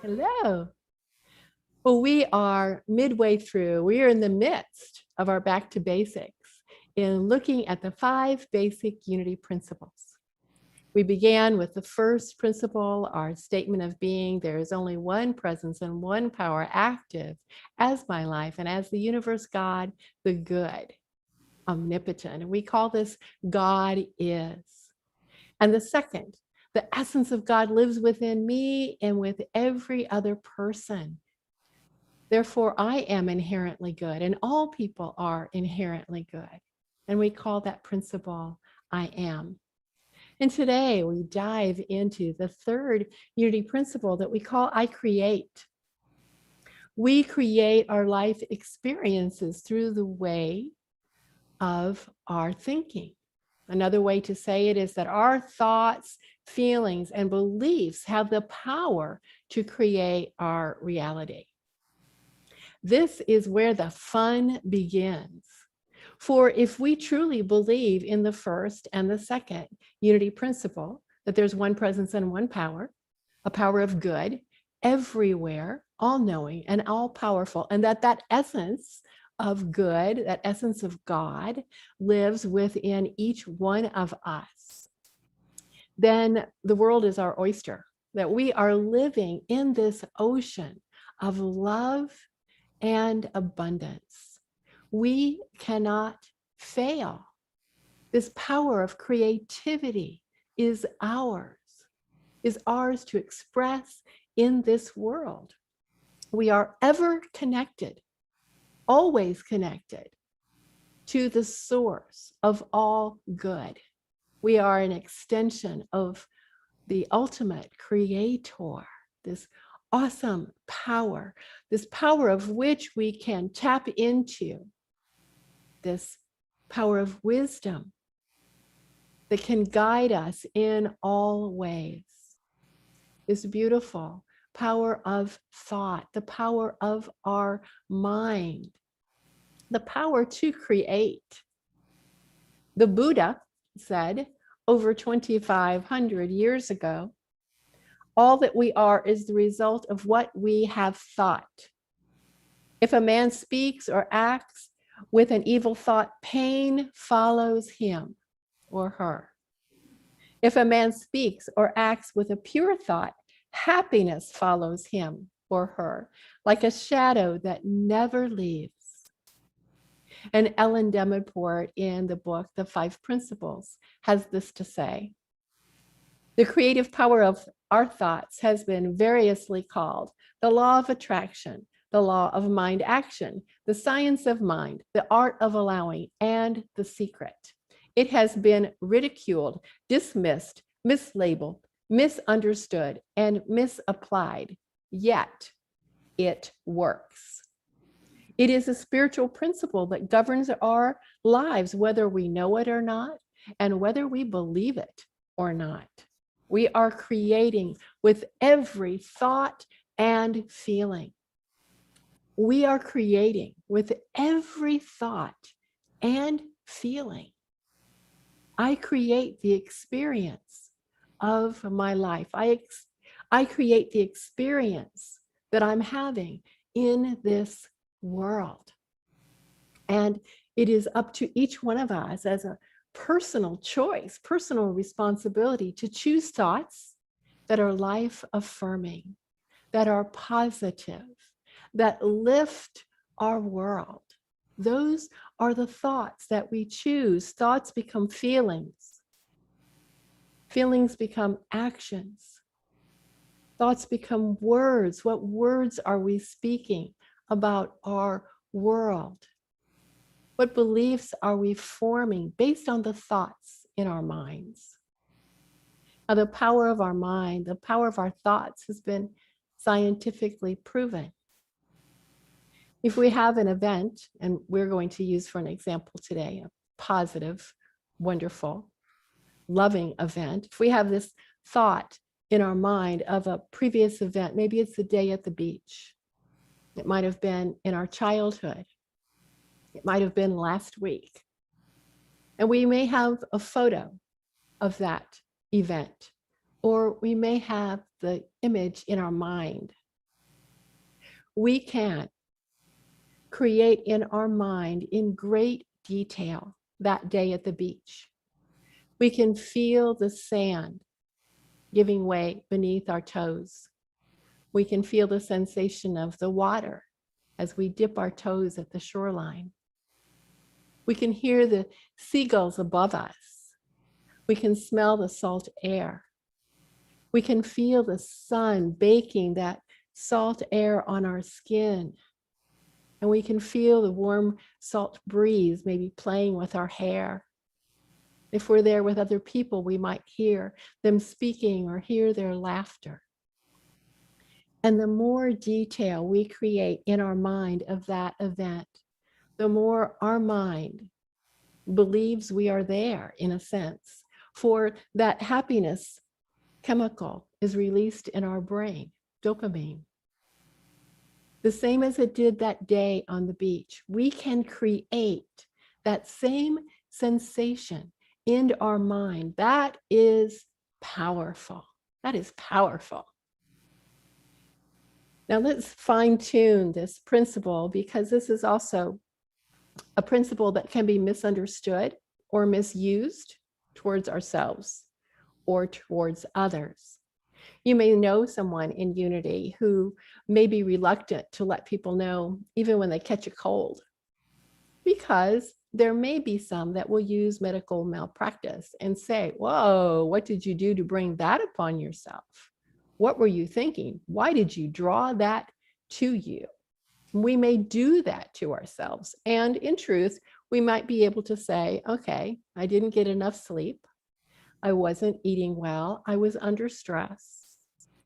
Hello. Well, we are midway through. We are in the midst of our back to basics in looking at the 5 basic unity principles. We began with the first principle, our statement of being. There is only one presence and one power active as my life and as the universe God, the good, omnipotent. And we call this God is. And the second, the essence of God lives within me and with every other person. Therefore, I am inherently good, and all people are inherently good. And we call that principle I am. And today we dive into the third unity principle that we call I create. We create our life experiences through the way of our thinking. Another way to say it is that our thoughts, feelings, and beliefs have the power to create our reality. This is where the fun begins. For if we truly believe in the first and the second unity principle, that there's one presence and one power, a power of good, everywhere, all knowing and all powerful, and that essence of good, that essence of God lives within each one of us, then the world is our oyster, that we are living in this ocean of love and abundance. We cannot fail. This power of creativity is ours to express in this world. We are ever connected, always connected to the source of all good. We are an extension of the ultimate creator, this awesome power, this power of which we can tap into, this power of wisdom that can guide us in all ways. This beautiful power of thought, the power of our mind, the power to create. The Buddha said over 2,500 years ago, all that we are is the result of what we have thought. If a man speaks or acts with an evil thought, pain follows him or her. If a man speaks or acts with a pure thought, happiness follows him or her, like a shadow that never leaves. And Ellen Davenport, in the book, The 5 Principles, has this to say. The creative power of our thoughts has been variously called the law of attraction, the law of mind action, the science of mind, the art of allowing, and the secret. It has been ridiculed, dismissed, mislabeled, misunderstood, and misapplied, yet it works. It is a spiritual principle that governs our lives, whether we know it or not, and whether we believe it or not. We are creating with every thought and feeling. We are creating with every thought and feeling. I create the experience of my life. I create the experience that I'm having in this world. And it is up to each one of us as a personal choice, personal responsibility to choose thoughts that are life-affirming, that are positive, that lift our world. Those are the thoughts that we choose. Thoughts become feelings. Feelings become actions. Thoughts become words. What words are we speaking about our world? What beliefs are we forming based on the thoughts in our minds? Now, the power of our mind, the power of our thoughts has been scientifically proven. If we have an event, and we're going to use for an example today, a positive, wonderful, loving event, if we have this thought in our mind of a previous event, maybe it's the day at the beach. It might have been in our childhood. It might have been last week. And we may have a photo of that event, or we may have the image in our mind we can create in our mind in great detail that day at the beach. We can feel the sand giving way beneath our toes. We can feel the sensation of the water as we dip our toes at the shoreline. We can hear the seagulls above us. We can smell the salt air. We can feel the sun baking that salt air on our skin. And we can feel the warm salt breeze maybe playing with our hair. If we're there with other people, we might hear them speaking or hear their laughter. And the more detail we create in our mind of that event, the more our mind believes we are there, in a sense, for that happiness chemical is released in our brain, dopamine. The same as it did that day on the beach, we can create that same sensation in our mind. That is powerful. That is powerful. Now let's fine tune this principle, because this is also a principle that can be misunderstood or misused towards ourselves or towards others. You may know someone in Unity who may be reluctant to let people know even when they catch a cold, because there may be some that will use medical malpractice and say, whoa, what did you do to bring that upon yourself? What were you thinking? Why did you draw that to you? We may do that to ourselves. And in truth, we might be able to say, okay, I didn't get enough sleep. I wasn't eating well. I was under stress.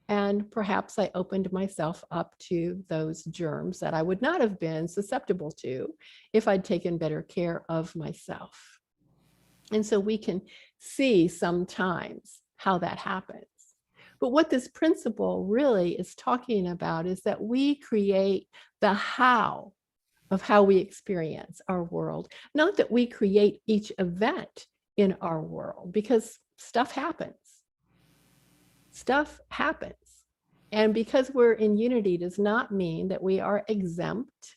And perhaps I opened myself up to those germs that I would not have been susceptible to if I'd taken better care of myself. And so we can see sometimes how that happens. But what this principle really is talking about is that we create the how of how we experience our world, not that we create each event in our world, because stuff happens. Stuff happens. And because we're in unity does not mean that we are exempt,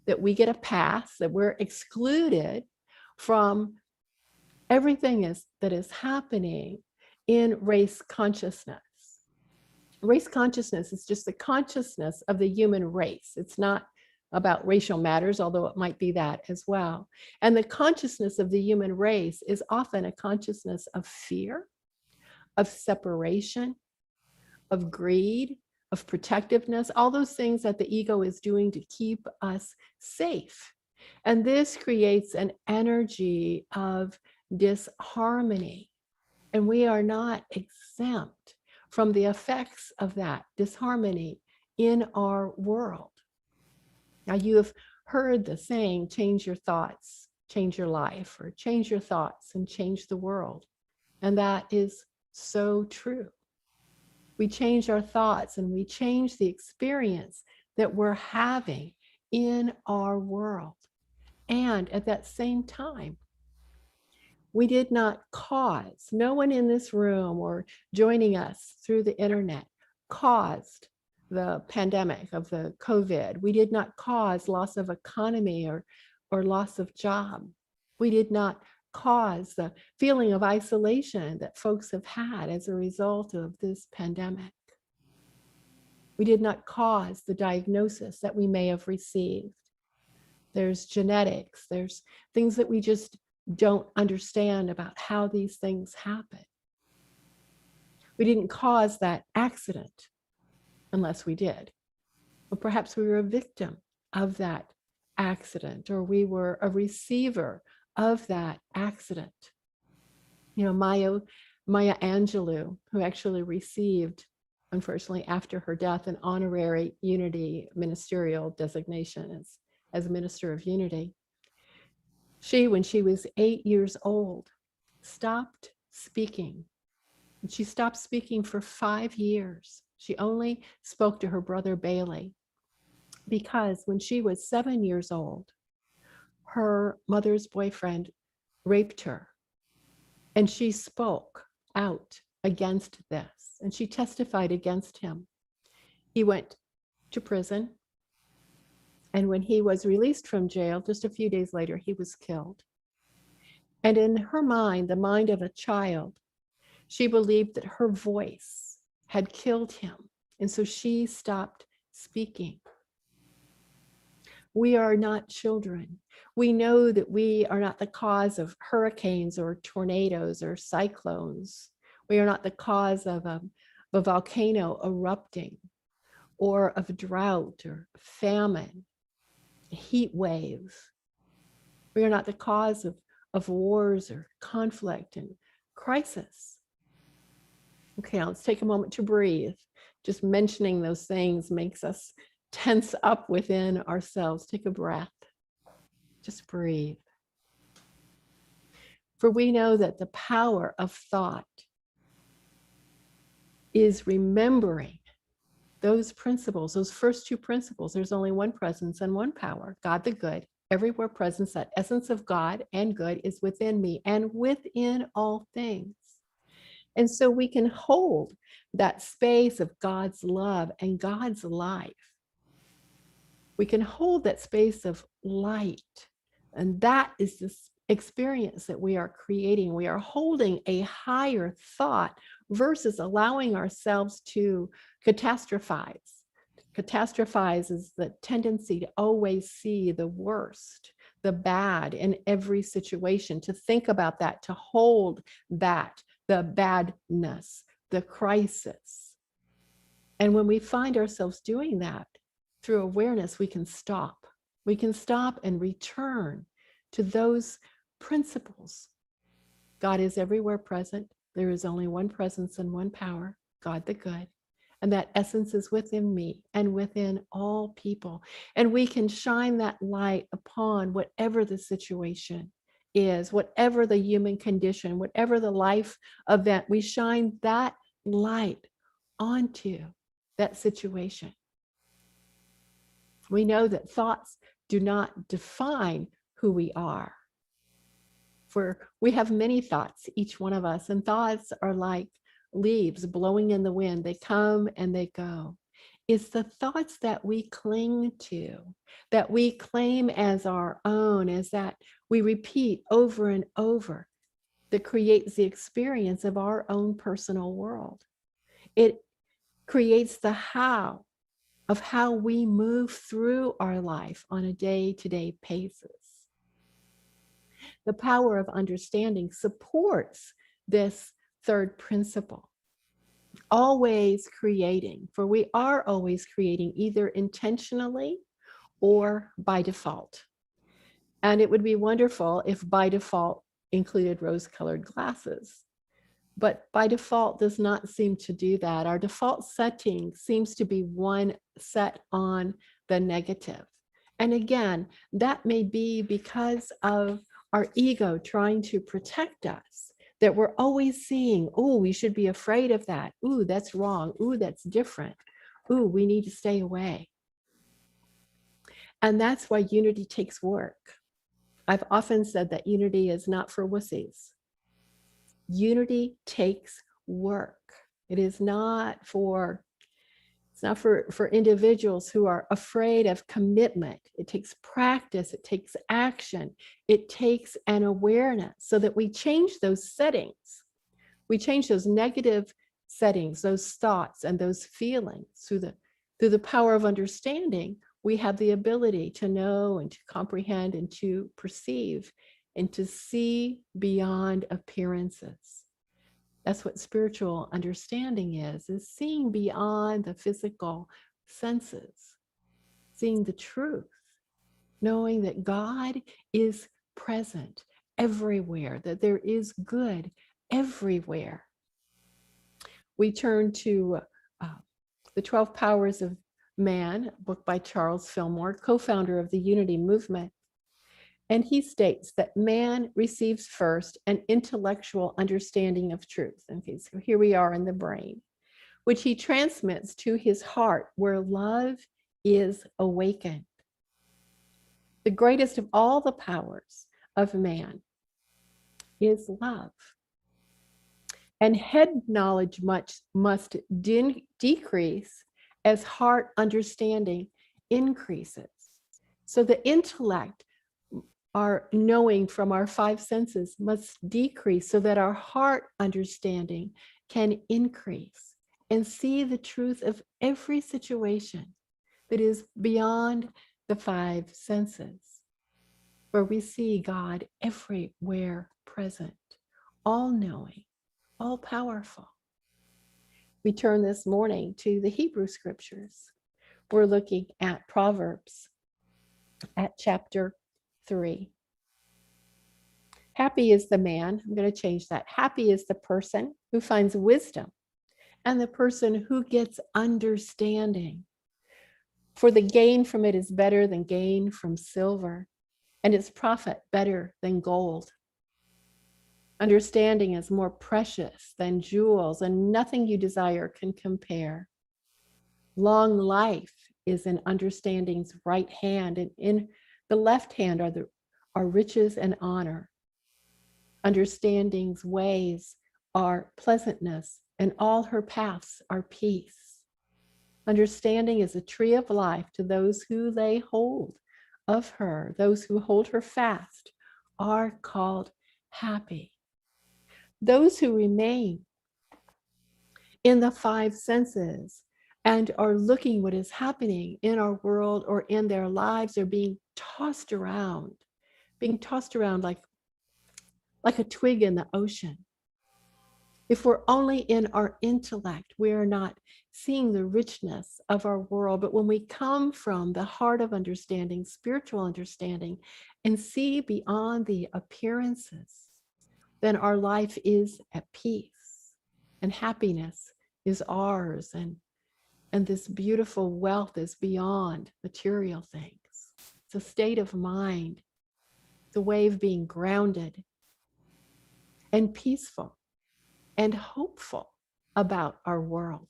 that we get a pass, that we're excluded from everything that is happening in race consciousness. Race consciousness is just the consciousness of the human race. It's not about racial matters, although it might be that as well. And the consciousness of the human race is often a consciousness of fear, of separation, of greed, of protectiveness, all those things that the ego is doing to keep us safe. And this creates an energy of disharmony. And we are not exempt from the effects of that disharmony in our world. Now, you have heard the saying, change your thoughts, change your life, or change your thoughts and change the world. And that is so true. We change our thoughts and we change the experience that we're having in our world. And at that same time, we did not cause, no one in this room or joining us through the internet caused the pandemic of the COVID. We did not cause loss of economy or loss of job. We did not cause the feeling of isolation that folks have had as a result of this pandemic. We did not cause the diagnosis that we may have received. There's genetics, there's things that we just don't understand about how these things happen. We didn't cause that accident unless we did. Or perhaps we were a victim of that accident, or we were a receiver of that accident. You know, Maya Angelou, who actually received, unfortunately, after her death, an honorary Unity ministerial designation as Minister of Unity. She, when she was 8 years old, stopped speaking. And she stopped speaking for 5 years. She only spoke to her brother Bailey, because when she was 7 years old, her mother's boyfriend raped her. And she spoke out against this, and she testified against him. He went to prison. And when he was released from jail, just a few days later, he was killed. And in her mind, the mind of a child, she believed that her voice had killed him. And so she stopped speaking. We are not children. We know that we are not the cause of hurricanes or tornadoes or cyclones. We are not the cause of a volcano erupting or of drought or famine, heat wave. We are not the cause of wars or conflict and crisis. Okay, now let's take a moment to breathe. Just mentioning those things makes us tense up within ourselves. Take a breath. Just breathe. For we know that the power of thought is remembering those principles, those first two principles. There's only one presence and one power, God the good, everywhere presence, that essence of God and good is within me and within all things. And so we can hold that space of God's love and God's life. We can hold that space of light. And that is this experience that we are creating. We are holding a higher thought versus allowing ourselves to catastrophize. Catastrophize is the tendency to always see the worst, the bad in every situation, to think about that, to hold that, the badness, the crisis. And when we find ourselves doing that through awareness, we can stop. We can stop and return to those principles. God is everywhere present. There is only one presence and one power, God the good. And that essence is within me and within all people. And we can shine that light upon whatever the situation is, whatever the human condition, whatever the life event, we shine that light onto that situation. We know that thoughts do not define who we are. For we have many thoughts, each one of us, and thoughts are like leaves blowing in the wind. They come and they go. It's the thoughts that we cling to, that we claim as our own, as that we repeat over and over, that creates the experience of our own personal world. It creates the how of how we move through our life on a day-to-day basis. The power of understanding supports this third principle. Always creating, for we are always creating either intentionally or by default. And it would be wonderful if by default included rose-colored glasses. But by default does not seem to do that. Our default setting seems to be one set on the negative. And again, that may be because of our ego trying to protect us, that we're always seeing, oh, we should be afraid of that. Ooh, that's wrong. Ooh, that's different. Ooh, we need to stay away. And that's why unity takes work. I've often said that unity is not for wussies. Unity takes work. It is not for individuals who are afraid of commitment. It takes practice, it takes action, it takes an awareness so that we change those settings. We change those negative settings, those thoughts and those feelings through the power of understanding. We have the ability to know and to comprehend and to perceive and to see beyond appearances. That's what spiritual understanding is seeing beyond the physical senses, seeing the truth, knowing that God is present everywhere, that there is good everywhere. We turn to The 12 Powers of Man, a book by Charles Fillmore, co-founder of the Unity Movement. And he states that man receives first an intellectual understanding of truth. Okay, so here we are in the brain, which he transmits to his heart, where love is awakened. The greatest of all the powers of man is love. And head knowledge must decrease as heart understanding increases. So the intellect, our knowing from our five senses, must decrease so that our heart understanding can increase and see the truth of every situation that is beyond the five senses, where we see God everywhere present, all knowing, all powerful. We turn this morning to the Hebrew scriptures. We're looking at Proverbs at chapter 3. Happy is the man, I'm going to change that. Happy is the person who finds wisdom and the person who gets understanding. For the gain from it is better than gain from silver, and its profit better than gold. Understanding is more precious than jewels, and nothing you desire can compare. Long life is in understanding's right hand, and in the left hand are riches and honor. Understanding's ways are pleasantness, and all her paths are peace. Understanding is a tree of life to those who lay hold of her. Those who hold her fast are called happy. Those who remain in the five senses and are looking what is happening in our world or in their lives are being tossed around like a twig in the ocean. If we're only in our intellect, we are not seeing the richness of our world. But when we come from the heart of understanding, spiritual understanding, and see beyond the appearances, then our life is at peace and happiness is ours. And this beautiful wealth is beyond material things. It's a state of mind, the way of being grounded and peaceful and hopeful about our world.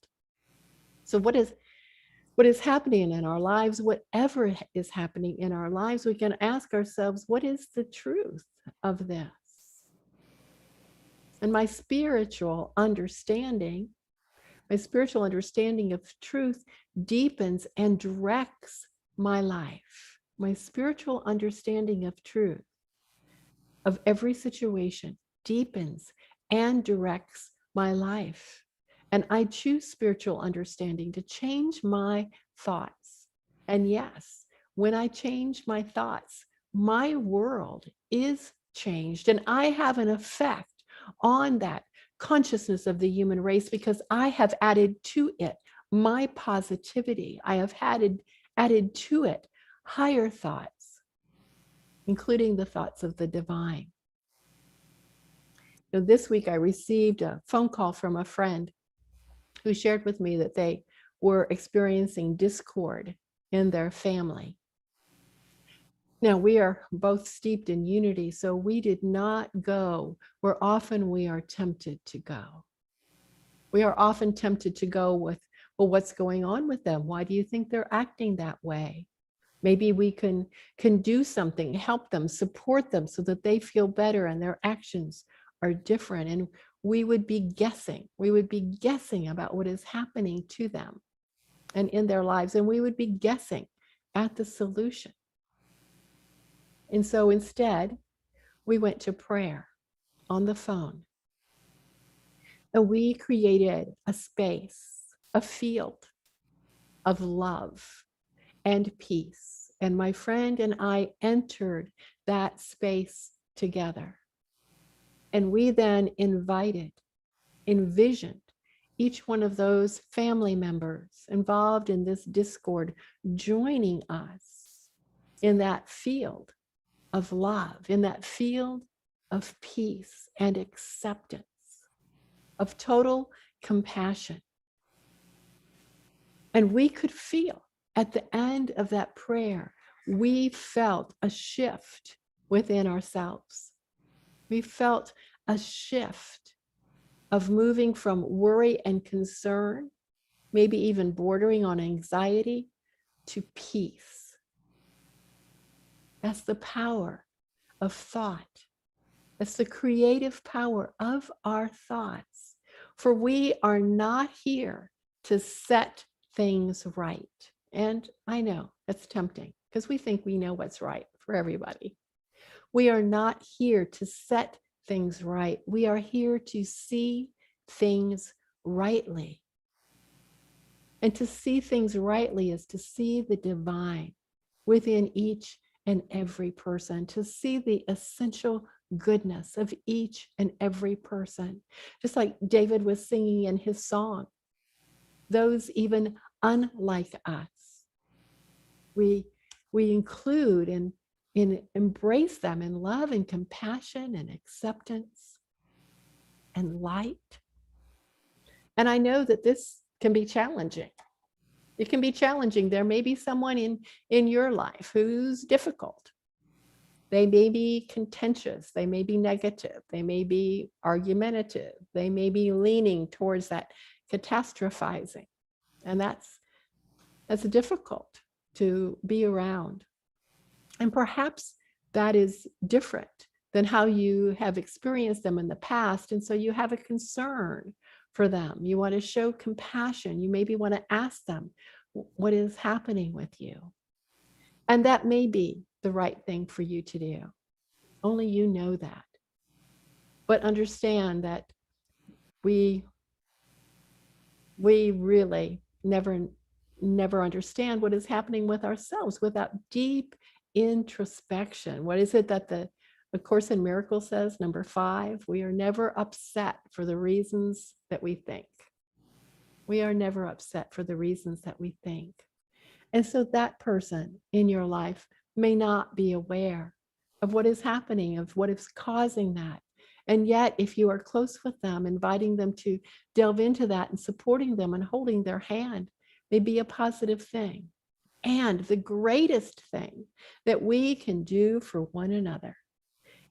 So what is happening in our lives, whatever is happening in our lives, we can ask ourselves, what is the truth of this? And my spiritual understanding of truth deepens and directs my life. My spiritual understanding of truth, of every situation, deepens and directs my life. And I choose spiritual understanding to change my thoughts. And yes, when I change my thoughts, my world is changed. And I have an effect on that consciousness of the human race because I have added to it my positivity. I have added to it higher thoughts, including the thoughts of the divine. Now, this week I received a phone call from a friend who shared with me that they were experiencing discord in their family. Now, we are both steeped in unity, so we did not go where often we are tempted to go. We are often tempted to go with, well, what's going on with them? Why do you think they're acting that way? Maybe we can do something, help them, support them so that they feel better and their actions are different. And we would be guessing about what is happening to them and in their lives. And we would be guessing at the solution. And so instead, we went to prayer on the phone. And we created a space, a field of love and peace. And my friend and I entered that space together. And we then envisioned each one of those family members involved in this discord joining us in that field of love, in that field of peace and acceptance, of total compassion. And we could feel at the end of that prayer, we felt a shift within ourselves. We felt a shift of moving from worry and concern, maybe even bordering on anxiety, to peace. That's the power of thought. That's the creative power of our thoughts. For we are not here to set things right. And I know that's tempting. because we think we know what's right for everybody. We are not here to set things right. We are here to see things rightly. And to see things rightly is to see the divine within each and every person, to see the essential goodness of each and every person. Just like David was singing in his song, those even unlike us, we include and embrace them in love and compassion and acceptance and light. And I know that this can be challenging. It can be challenging. There may be someone in your life who's difficult. They may be contentious. They may be negative. They may be argumentative. They may be leaning towards that catastrophizing. And that's difficult to be around. And perhaps that is different than how you have experienced them in the past. And so you have a concern for them. You want to show compassion. You maybe want to ask them, what is happening with you? And that may be the right thing for you to do. Only you know that. But understand that we really never understand what is happening with ourselves without deep introspection. What is it that the Course in Miracles says? Number 5, we are never upset for the reasons that we think. We are never upset for the reasons that we think. And so that person in your life may not be aware of what is happening, of what is causing that. And yet, if you are close with them, inviting them to delve into that and supporting them and holding their hand may be a positive thing. And the greatest thing that we can do for one another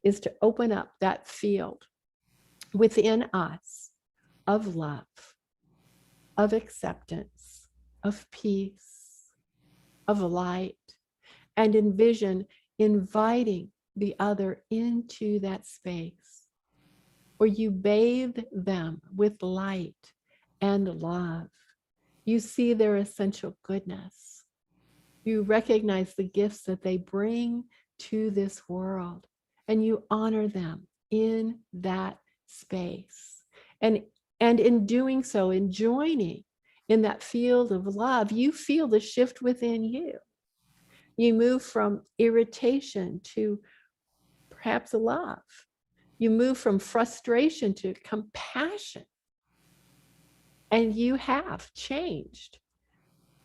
is to open up that field within us of love, of acceptance, of peace, of light, and envision inviting the other into that space where you bathe them with light and love. You see their essential goodness. You recognize the gifts that they bring to this world, and you honor them in that space. And in doing so, in joining in that field of love, you feel the shift within you. You move from irritation to perhaps love. You move from frustration to compassion. And you have changed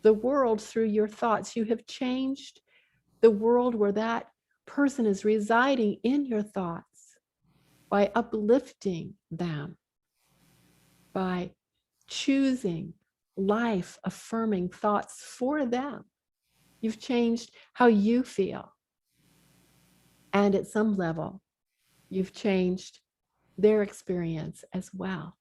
the world through your thoughts. You have changed the world where that person is residing in your thoughts by uplifting them, by choosing life-affirming thoughts for them. You've changed how you feel. And at some level, you've changed their experience as well.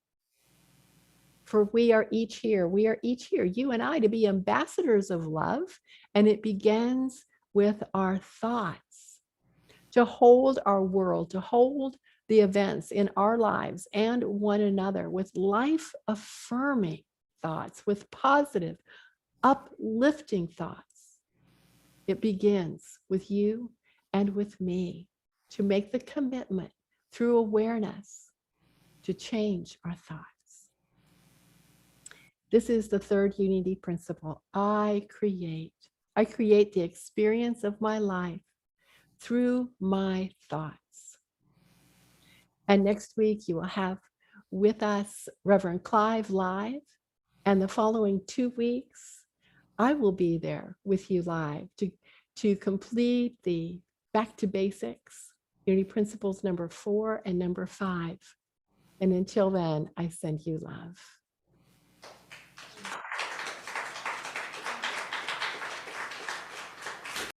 For we are each here, you and I, to be ambassadors of love. And it begins with our thoughts, to hold our world, to hold the events in our lives and one another with life-affirming thoughts, with positive, uplifting thoughts. It begins with you and with me to make the commitment through awareness to change our thoughts. This is the third unity principle. I create the experience of my life through my thoughts. And next week you will have with us Reverend Clive live. And the following 2 weeks, I will be there with you live to complete the Back to Basics, Unity Principles number 4 and number 5. And until then, I send you love.